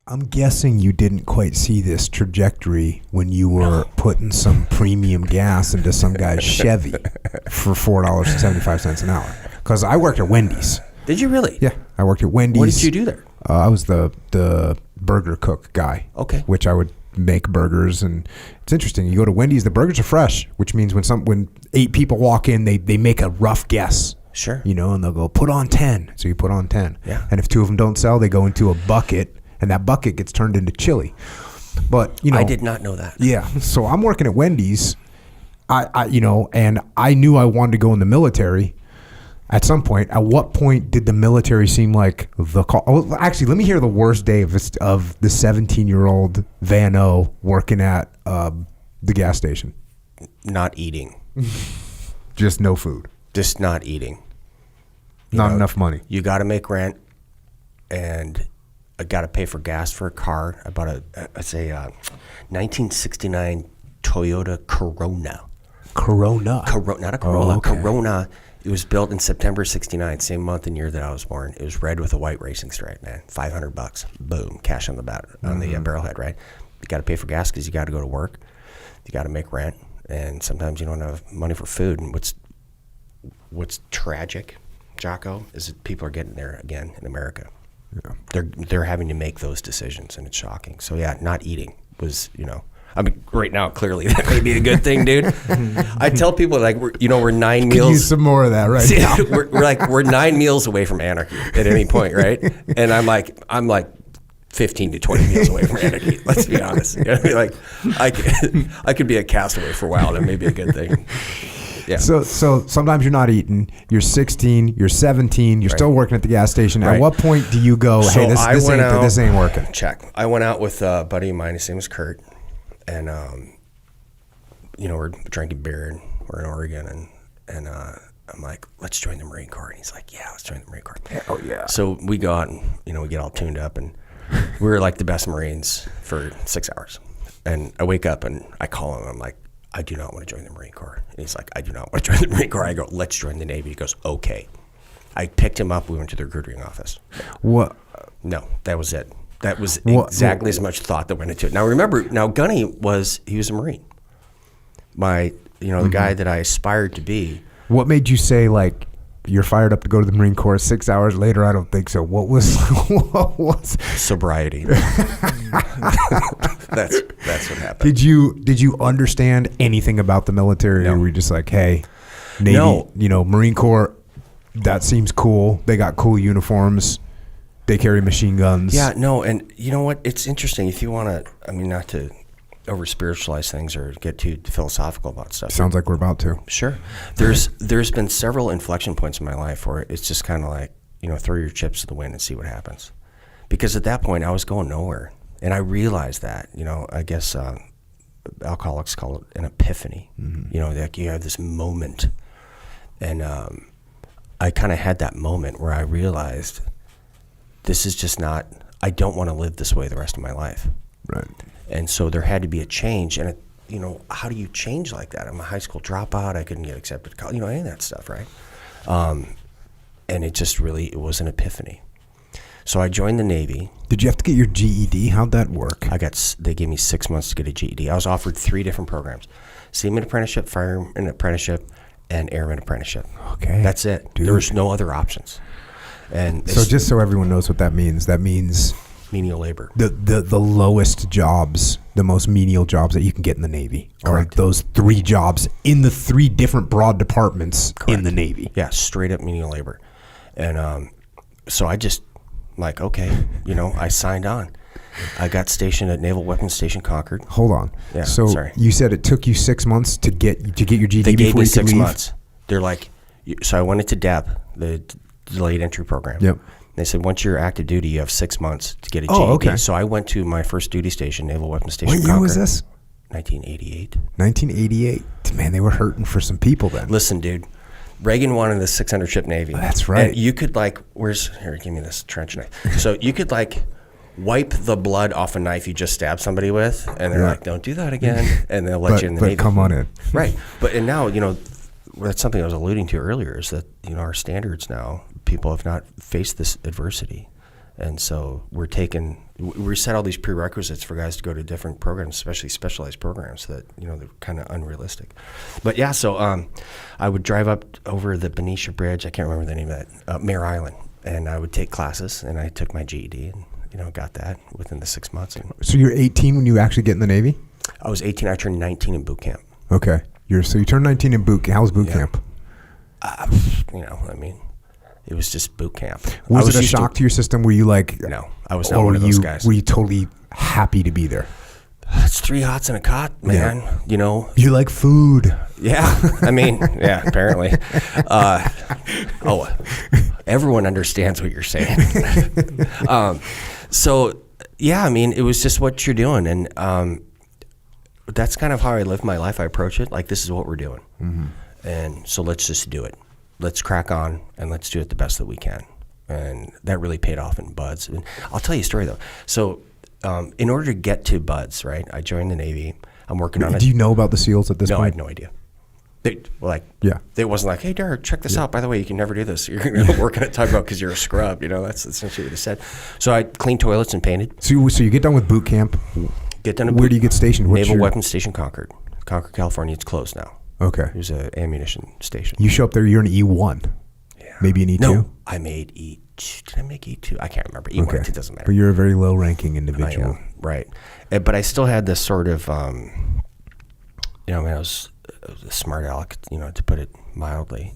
I'm guessing you didn't quite see this trajectory when you were putting some premium gas into some guy's Chevy for $4.75 an hour. Because I worked at Wendy's. Did you really? Yeah, I worked at Wendy's. What did you do there? I was the burger cook guy. Okay. Which I would make burgers, and it's interesting. You go to Wendy's, the burgers are fresh, which means when 8 people walk in, they make a rough guess. Sure. And they'll go, put on 10. So you put on 10. Yeah. And if 2 of them don't sell, they go into a bucket, and that bucket gets turned into chili. But, I did not know that. Yeah. So I'm working at Wendy's, and I knew I wanted to go in the military at some point. At what point did the military seem like the call? Oh, actually, let me hear the worst day of the 17-year-old Van O working at the gas station. Not eating. Just no food. Just not eating. Not enough money. You got to make rent, and I got to pay for gas for a car. I bought a 1969 Toyota Corona. Corona? Not a Corolla. Oh, okay. Corona. It was built in September 69, same month and year that I was born. It was red with a white racing stripe, man. $500. Boom. Cash on the barrelhead, right? You got to pay for gas because you got to go to work. You got to make rent. And sometimes you don't have money for food. And what's tragic, Jocko, is that people are getting there again in America. Yeah. They're having to make those decisions, and it's shocking. So yeah, not eating was, right now clearly that may be a good thing, dude. I tell people we're 9 meals. Use some more of that right now. we're 9 meals away from anarchy at any point, right? And I'm like 15 to 20 meals away from anarchy. Let's be honest. I could be a castaway for a while. That may be a good thing. Yeah. So sometimes you're not eating. You're 16. You're 17. You're still working at the gas station. Right. At what point do you go, hey, this ain't working? Check. I went out with a buddy of mine. His name was Kurt, and we're drinking beer, and we're in Oregon, and I'm like, let's join the Marine Corps, and he's like, yeah, let's join the Marine Corps. Oh yeah. So we go out and we get all tuned up, and we were like the best Marines for 6 hours. And I wake up and I call him. I'm like, I do not want to join the Marine Corps. And he's like, I do not want to join the Marine Corps. I go, let's join the Navy. He goes, okay. I picked him up. We went to the recruiting office. What? No, that was it. That was exactly as much thought that went into it. Now remember, Gunny he was a Marine. The guy that I aspired to be. What made you say, like, you're fired up to go to the Marine Corps 6 hours later? I don't think so. What was sobriety? That's what happened. Did you understand anything about the military? No. Or were you just like, hey, Navy, Marine Corps, that seems cool. They got cool uniforms. They carry machine guns. Yeah, no, and you know what? It's interesting. If you want to, not to over spiritualize things or get too philosophical about stuff. Sounds like we're about to. Sure. There's been several inflection points in my life where it's just kind of like, throw your chips to the wind and see what happens. Because at that point I was going nowhere. And I realized that, I guess alcoholics call it an epiphany. Mm-hmm. Like you have this moment. And I kind of had that moment where I realized this is just not, I don't want to live this way the rest of my life. Right. And so there had to be a change. And, how do you change like that? I'm a high school dropout. I couldn't get accepted to college, any of that stuff, right? And it was an epiphany. So I joined the Navy. Did you have to get your GED? How'd that work? They gave me 6 months to get a GED. I was offered 3 different programs: Seaman Apprenticeship, Fireman Apprenticeship, and Airman Apprenticeship. Okay. That's it. Dude. There was no other options. And so just so everyone knows what that means menial labor. The lowest jobs, the most menial jobs that you can get in the Navy. Correct. Are those 3 jobs in the 3 different broad departments. Correct. In the Navy. Yeah, straight up menial labor. And so I just, I signed on. I got stationed at Naval Weapons Station Concord. Hold on. Yeah, so sorry. You said it took you 6 months to get your GED. They gave me 6 leave? months. They're like, so I went into DEP, the delayed entry program. Yep. They said, once you're active duty, you have 6 months to get a GED. Oh, okay. So I went to my first duty station, Naval Weapons Station Concord. What year was this? 1988. 1988. Man, they were hurting for some people then. Listen, dude. Reagan wanted the 600-ship Navy. That's right. And you could here, give me this trench knife. So you could wipe the blood off a knife you just stabbed somebody with, and they're like, don't do that again, and they'll let you in the Navy. But come on in. Right. And now, that's something I was alluding to earlier, is that, our standards now, people have not faced this adversity. And so we set all these prerequisites for guys to go to different programs, especially specialized programs that, they're kind of unrealistic. But yeah, so I would drive up over the Benicia Bridge. I can't remember the name of that, Mare Island. And I would take classes, and I took my GED and, got that within the 6 months. And so you're 18 when you actually get in the Navy? I was 18. I turned 19 in boot camp. Okay. So you turned 19 in boot camp. How was boot camp? It was just boot camp. Was it a shock to your system? Were you like... No, I was not one of those guys. Were you totally happy to be there? It's 3 hots and a cot, man. Yeah. You like food. Yeah. Apparently. Everyone understands what you're saying. It was just what you're doing. And that's kind of how I live my life. I approach it like, this is what we're doing. Mm-hmm. And so let's just do it. Let's crack on, and let's do it the best that we can. And that really paid off in BUD/S. And I'll tell you a story, though. So in order to get to BUD/S, right, I joined the Navy. I'm working on it. Do you know about the SEALs at this point? No, I had no idea. It wasn't like, hey, Derrick, check this out. By the way, you can never do this. You're going to work on a tugboat because you're a scrub. That's essentially what they said. So I cleaned toilets and painted. So you get done with boot camp. Where do you get stationed? Naval Weapons Station Concord, California. It's closed now. Okay. There's an ammunition station. You show up there, you're an E1. Yeah. Maybe an E2? No, I made E2. Did I make E2? I can't remember. E1, okay. It doesn't matter. But you're a very low-ranking individual. Right. But I still had this sort of, I was a smart aleck, to put it mildly.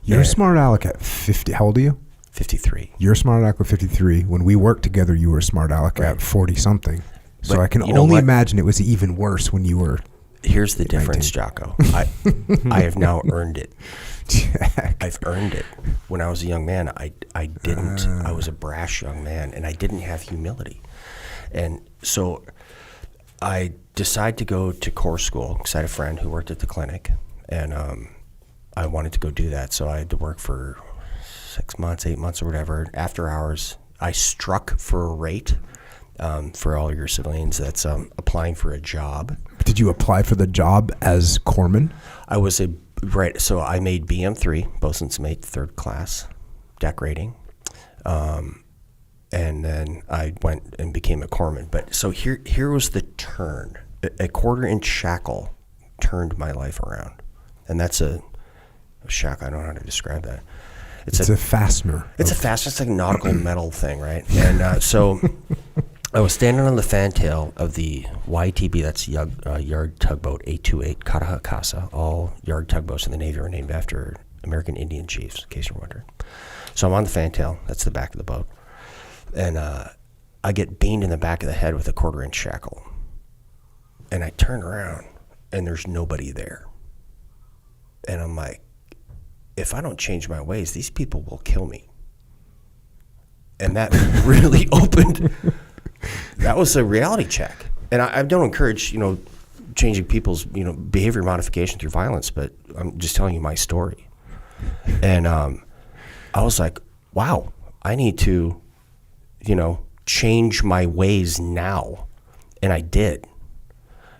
You're a smart aleck at 50. How old are you? 53. You're a smart aleck at 53. When we worked together, you were a smart aleck at 40-something. So but I can only imagine it was even worse when you were... Here's the difference, Jocko. I have now earned it. Jack. I've earned it. When I was a young man, I didn't. I was a brash young man, and I didn't have humility. And so I decided to go to Corps School because I had a friend who worked at the clinic, and I wanted to go do that. So I had to work for 6 months, 8 months or whatever. After hours, I struck for a rate. For all your civilians that's applying for a job. Did you apply for the job as corpsman? So I made BM3, bosun's mate, 3rd class, deck rating. And then I went and became a corpsman. But so here was the turn. A 1/4-inch shackle turned my life around. And that's a shackle. I don't know how to describe that. It's a fastener. It's a fastener. It's like a nautical metal thing, right? And so... I was standing on the fantail of the YTB, that's yard tugboat 828 Katahakasa. All yard tugboats in the Navy are named after American Indian chiefs, in case you're wondering. So I'm on the fantail, that's the back of the boat. And I get beamed in the back of the head with a 1/4-inch shackle. And I turn around, and there's nobody there. And I'm like, if I don't change my ways, these people will kill me. And that really opened... That was a reality check. And I don't encourage, changing people's, behavior modification through violence, but I'm just telling you my story. And I was like, wow, I need to, change my ways now. And I did.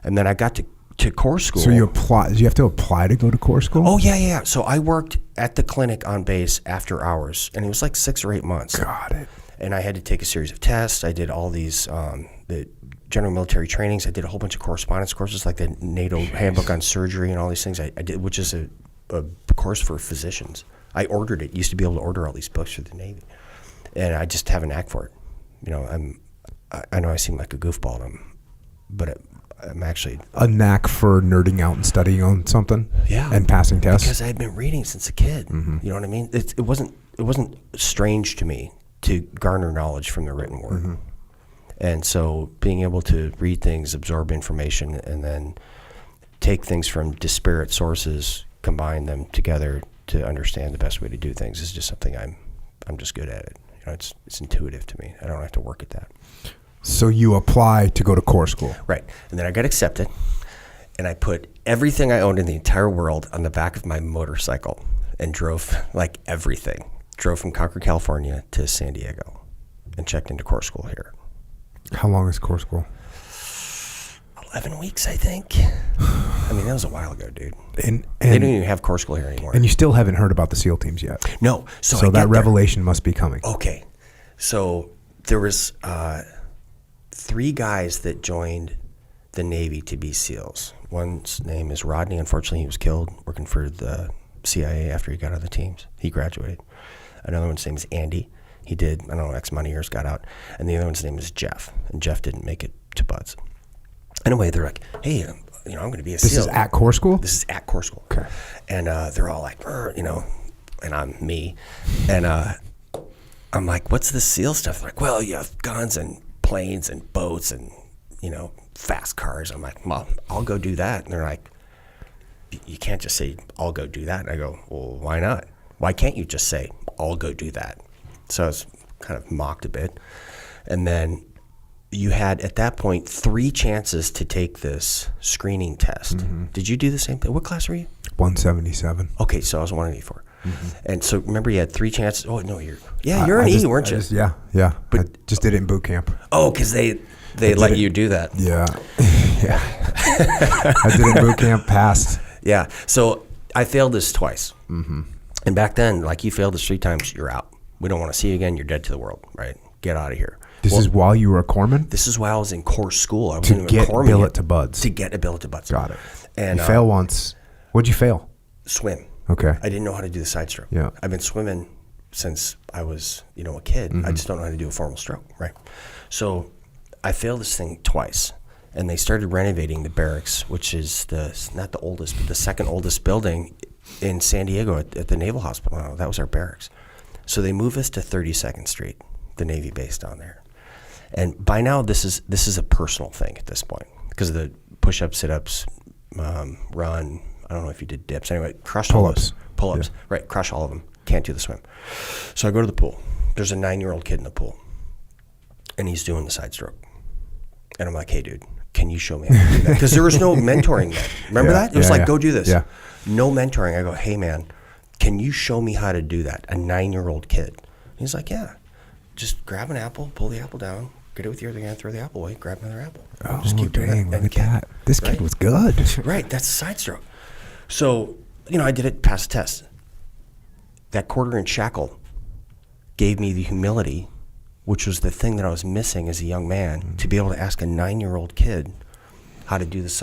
And then I got to Corps School. So you have to apply to go to Corps School? Oh, yeah. So I worked at the clinic on base after hours, and it was like 6 or 8 months. Got it. And I had to take a series of tests. I did all these the general military trainings. I did a whole bunch of correspondence courses, like the NATO handbook on surgery and all these things. I did, which is a course for physicians. I ordered it. Used to be able to order all these books for the Navy, and I just have a knack for it. I know I seem like a goofball, but I'm actually a knack for nerding out and studying on something. Yeah, and passing tests. Because I had been reading since a kid. Mm-hmm. You know what I mean? It wasn't strange to me to garner knowledge from the written word. Mm-hmm. And so being able to read things, absorb information, and then take things from disparate sources, combine them together to understand the best way to do things is just something I'm just good at it. It's intuitive to me. I don't have to work at that. So you apply to go to Corps School. Right. And then I got accepted, and I put everything I owned in the entire world on the back of my motorcycle and drove like everything. Drove from Concord, California to San Diego and checked into Corps School here. How long is Corps School? 11 weeks, I think. I mean, that was a while ago, dude. And they don't even have Corps School here anymore. And you still haven't heard about the SEAL teams yet. No. So that revelation must be coming. Okay. So there was 3 guys that joined the Navy to be SEALs. One's name is Rodney. Unfortunately, he was killed working for the CIA after he got out of the teams. He graduated. Another one's name is Andy. He did, I don't know, X amount of years, got out. And the other one's name is Jeff. And Jeff didn't make it to Buds. Anyway, they're like, hey, I'm going to be a SEAL. This is at Corps School? This is at Corps School. Okay. And they're all like, and I'm me. And I'm like, what's the SEAL stuff? They're like, well, you have guns and planes and boats and, fast cars. I'm like, well, I'll go do that. And they're like, you can't just say, I'll go do that. And I go, well, why not? Why can't you just say, I'll go do that? So I was kind of mocked a bit. And then you had, at that point, 3 chances to take this screening test. Mm-hmm. Did you do the same thing? What class were you? 177. Okay, so I was 184. Mm-hmm. And so remember, you had 3 chances. Oh, no, you're an E, weren't you? Yeah. But I just did it in boot camp. Oh, because they let you do that. Yeah. Yeah. I did it in boot camp, passed. Yeah. So I failed this twice. Mm-hmm. And back then, like, you failed this 3 times, you're out. We don't want to see you again. You're dead to the world, right? Get out of here. This is while you were a corpsman? This is while I was in Corps School. I was to get a billet to Buds. To get a billet to Buds. Got it. And you fail once. What'd you fail? Swim. Okay. I didn't know how to do the side stroke. Yeah. I've been swimming since I was, a kid. Mm-hmm. I just don't know how to do a formal stroke, right? So I failed this thing twice. And they started renovating the barracks, which is not the oldest, but the second oldest building in San Diego at the Naval Hospital. No, that was our barracks. So they moved us to 32nd Street, the Navy base down there. And by now, this is a personal thing at this point because of the push-ups, sit-ups, run. I don't know if you did dips. Anyway, crushed all those. Pull-ups. Yeah. Right, crush all of them. Can't do the swim. So I go to the pool. There's a 9-year-old kid in the pool, and he's doing the side stroke. And I'm like, hey, dude, can you show me how to do that? Because there was no mentoring then. Remember that? It was go do this. Yeah. No mentoring. I go, hey, man, can you show me how to do that? A 9-year-old kid. And he's like, yeah. Just grab an apple, pull the apple down, get it with your other hand, throw the apple away, grab another apple. Oh, just keep doing dang, look at that. This kid was good. Right, that's a side stroke. So, I did it, passed the test. That quarter-inch shackle gave me the humility, which was the thing that I was missing as a young man, to be able to ask a 9-year-old kid how to do the side